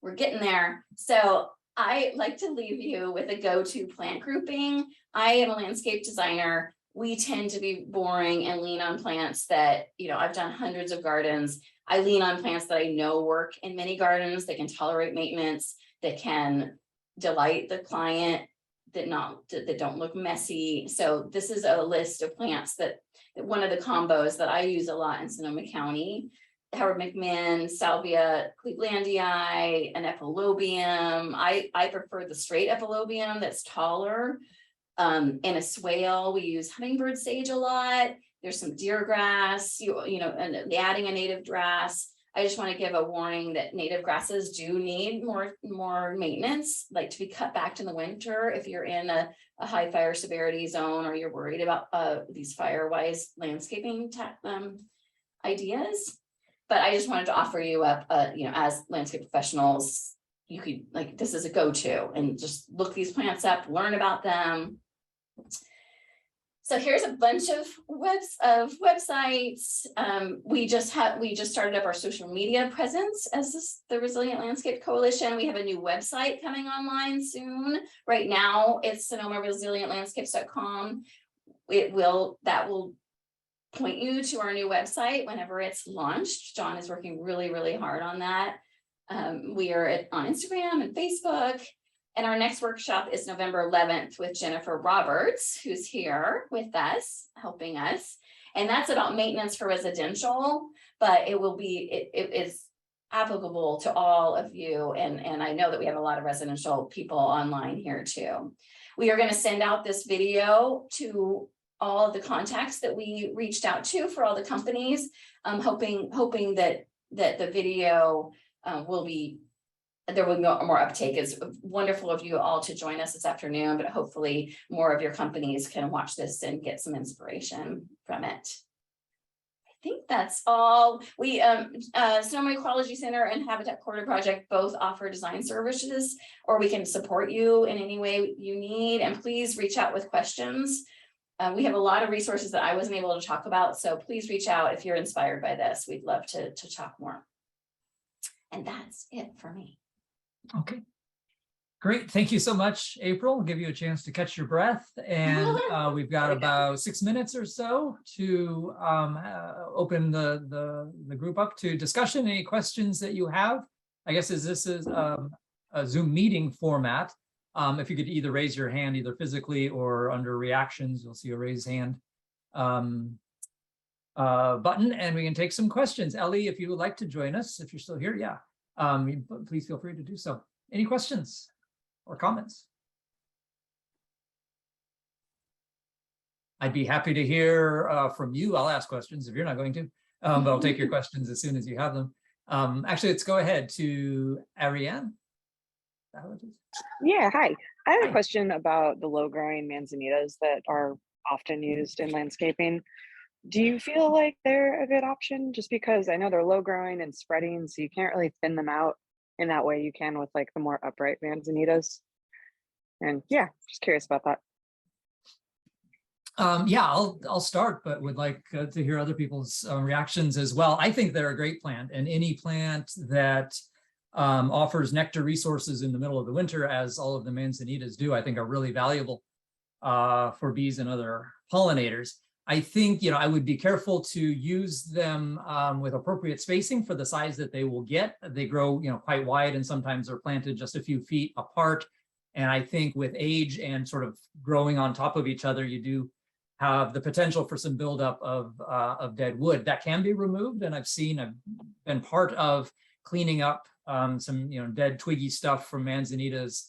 B: We're getting there. So I like to leave you with a go-to plant grouping. I am a landscape designer. We tend to be boring and lean on plants that, you know, I've done hundreds of gardens. I lean on plants that I know work in many gardens, that can tolerate maintenance, that can delight the client, that don't look messy. So this is a list of plants that one of the combos that I use a lot in Sonoma County. Howard McMinn, Salvia clevelandii, an epilobium. I prefer the straight epilobium that's taller. And a swale. We use hummingbird sage a lot. There's some deer grass, you know, and adding a native grass. I just want to give a warning that native grasses do need more maintenance, like to be cut back in the winter if you're in a high fire severity zone or you're worried about these fire-wise landscaping ideas. But I just wanted to offer you up, you know, as landscape professionals, you could, like, this is a go-to, and just look these plants up, learn about them. So here's a bunch of websites. We just started up our social media presence as the Resilient Landscape Coalition. We have a new website coming online soon. Right now, it's SonomaResilientLandscapes.com. That will point you to our new website whenever it's launched. John is working really, really hard on that. We are on Instagram and Facebook. And our next workshop is November 11th with Jennifer Roberts, who's here with us, helping us. And that's about maintenance for residential, but it is applicable to all of you. And I know that we have a lot of residential people online here too. We are going to send out this video to all of the contacts that we reached out to for all the companies, hoping that the video there will be more uptake. It's wonderful of you all to join us this afternoon, but hopefully more of your companies can watch this and get some inspiration from it. I think that's all. We, Sonoma Ecology Center and Habitat Corridor Project both offer design services, or we can support you in any way you need. And please reach out with questions. We have a lot of resources that I wasn't able to talk about, so please reach out if you're inspired by this. We'd love to talk more. And that's it for me.
A: Okay, great. Thank you so much, April. I'll give you a chance to catch your breath. And we've got about 6 minutes or so to open the group up to discussion. Any questions that you have? I guess this is a Zoom meeting format. If you could either raise your hand, either physically or under reactions, you'll see a raise hand button, and we can take some questions. Ellie, if you would like to join us, if you're still here, yeah. Please feel free to do so. Any questions or comments? I'd be happy to hear from you. I'll ask questions if you're not going to, but I'll take your questions as soon as you have them. Actually, let's go ahead to Ariane. Is that how it is?
C: Yeah, hi. I have a question about the low-growing manzanitas that are often used in landscaping. Do you feel like they're a good option? Just because I know they're low growing and spreading, so you can't really thin them out in that way you can with like the more upright manzanitas. And yeah, just curious about that.
A: Yeah, I'll start, but would like to hear other people's reactions as well. I think they're a great plant, and any plant that offers nectar resources in the middle of the winter, as all of the manzanitas do, I think are really valuable for bees and other pollinators. I think, you know, I would be careful to use them with appropriate spacing for the size that they will get. They grow, you know, quite wide, and sometimes they're planted just a few feet apart. And I think with age and sort of growing on top of each other, you do have the potential for some buildup of dead wood that can be removed. And I've been part of cleaning up some dead twiggy stuff from manzanitas,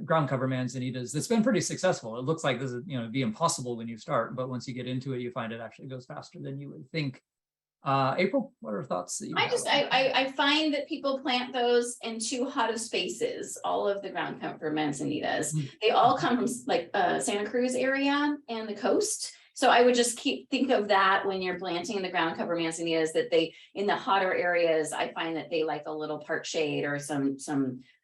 A: ground cover manzanitas. That's been pretty successful. It looks like this is be impossible when you start, but once you get into it, you find it actually goes faster than you would think. April, what are thoughts that you have?
B: I find that people plant those in too hot of spaces, all of the ground cover manzanitas. They all come from like Santa Cruz area and the coast. So I would just think of that when you're planting the ground cover manzanitas, that they, in the hotter areas, I find that they like a little part shade or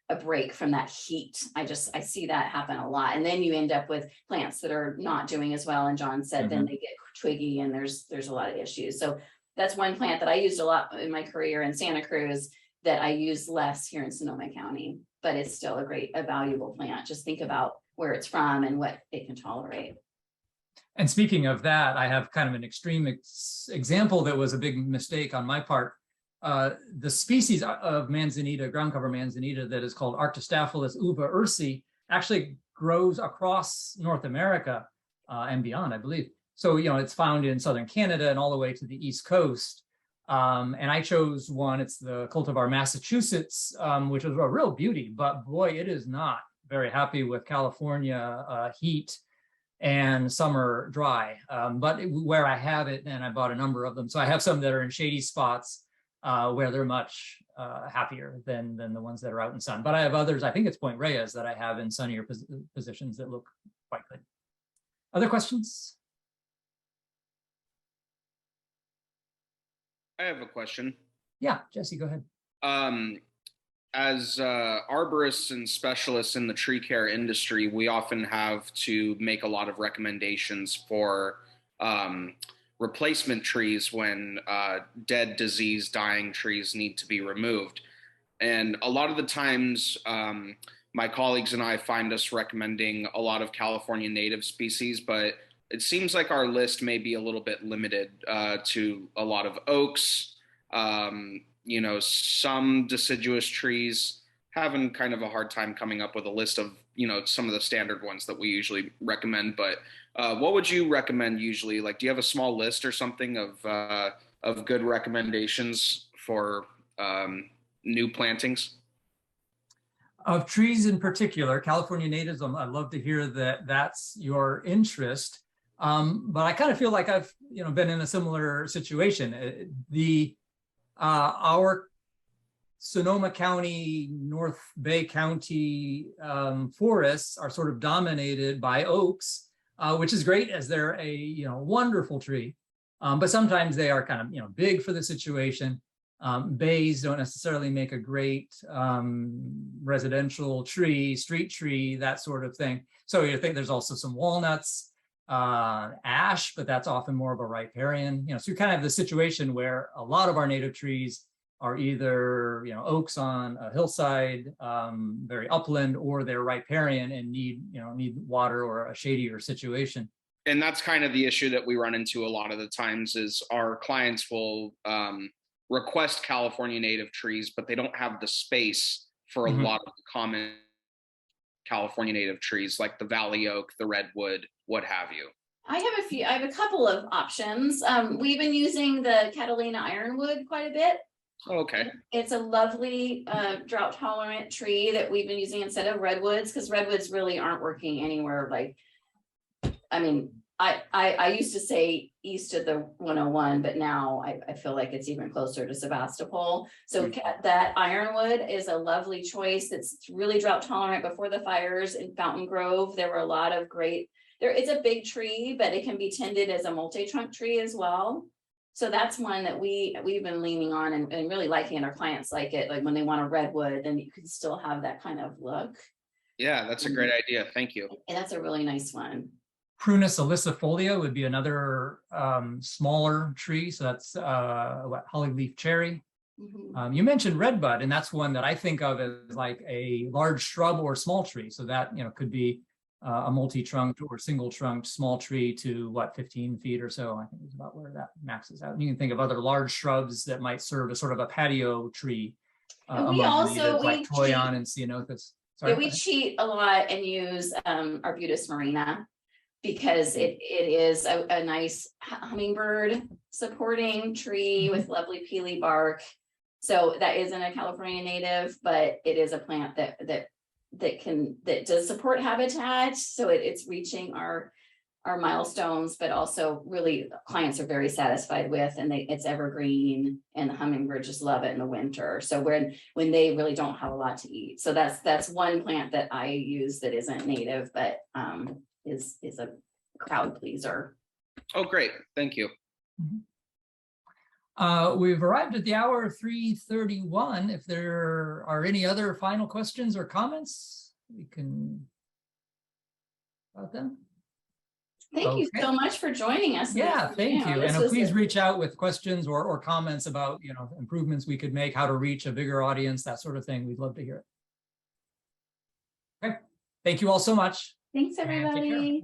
B: a break from that heat. I see that happen a lot. And then you end up with plants that are not doing as well. And John said, then they get twiggy and there's a lot of issues. So that's one plant that I used a lot in my career in Santa Cruz that I use less here in Sonoma County, but it's still a valuable plant. Just think about where it's from and what it can tolerate.
A: And speaking of that, I have kind of an extreme example that was a big mistake on my part. The species of manzanita, ground cover manzanita, that is called Arctostaphylos uva ursi, actually grows across North America and beyond, I believe. So, it's found in southern Canada and all the way to the East Coast. And I chose one, it's the cultivar Massachusetts, which is a real beauty, but boy, it is not very happy with California heat and summer dry. But where I have it, and I bought a number of them. So I have some that are in shady spots where they're much happier than the ones that are out in sun. But I have others, I think it's Point Reyes, that I have in sunnier positions that look quite good. Other questions?
D: I have a question.
A: Yeah, Jesse, go ahead.
D: As arborists and specialists in the tree care industry, we often have to make a lot of recommendations for replacement trees when dead, diseased, dying trees need to be removed. And a lot of the times, my colleagues and I find us recommending a lot of California native species, but it seems like our list may be a little bit limited to a lot of oaks, some deciduous trees, having kind of a hard time coming up with a list of, some of the standard ones that we usually recommend. But what would you recommend usually? Like, do you have a small list or something of good recommendations for new plantings?
A: Of trees in particular, California natives, I'd love to hear that that's your interest. But I kind of feel like I've been in a similar situation. Our Sonoma County, North Bay County forests are sort of dominated by oaks, which is great as they're a wonderful tree. But sometimes they are kind of big for the situation. Bays don't necessarily make a great residential tree, street tree, that sort of thing. So you think there's also some walnuts. Ash, but that's often more of a riparian. So you kind of have the situation where a lot of our native trees are either oaks on a hillside, very upland, or they're riparian and need water or a shadier situation.
D: And that's kind of the issue that we run into a lot of the times is our clients will request California native trees, but they don't have the space for a lot of the common California native trees like the valley oak, the redwood, what have you.
B: I have a couple of options. We've been using the Catalina ironwood quite a bit.
D: Okay. It's
B: a lovely drought tolerant tree that we've been using instead of redwoods, because redwoods really aren't working anywhere. I used to say east of the 101, but now I feel like it's even closer to Sebastopol. So that ironwood is a lovely choice. It's really drought tolerant. Before the fires in Fountain Grove, there were a lot of great, it's a big tree, but it can be tended as a multi-trunk tree as well. So that's one that we've been leaning on and really liking, and our clients like it. Like when they want a redwood, then you can still have that kind of look.
D: Yeah, that's a great idea. Thank you.
B: And that's a really nice one.
A: Prunus ilicifolia would be another smaller tree. So that's hollyleaf cherry. You mentioned redbud, and that's one that I think of as like a large shrub or small tree. So that could be a multi-trunked or single-trunked small tree to 15 feet or so. I think is about where that maxes out. And you can think of other large shrubs that might serve as sort of a patio tree.
B: We also
A: like Toyon and Ceanothus.
B: We cheat a lot and use Arbutus marina, because it is a nice hummingbird supporting tree with lovely peely bark. So that isn't a California native, but it is a plant that does support habitat. So it's reaching our milestones, but also really clients are very satisfied with, and it's evergreen, and the hummingbirds just love it in the winter. So when they really don't have a lot to eat. So that's one plant that I use that isn't native, but is a crowd pleaser.
D: Oh, great. Thank you.
A: We've arrived at the hour of 3:31. If there are any other final questions or comments, we can about them.
B: Thank you so much for joining us.
A: Yeah, thank you. And please
B: a
A: reach out with questions or comments about, improvements we could make, how to reach a bigger audience, that sort of thing. We'd love to hear it. Okay. Thank you all so much.
B: Thanks,
A: And take care.
B: everybody.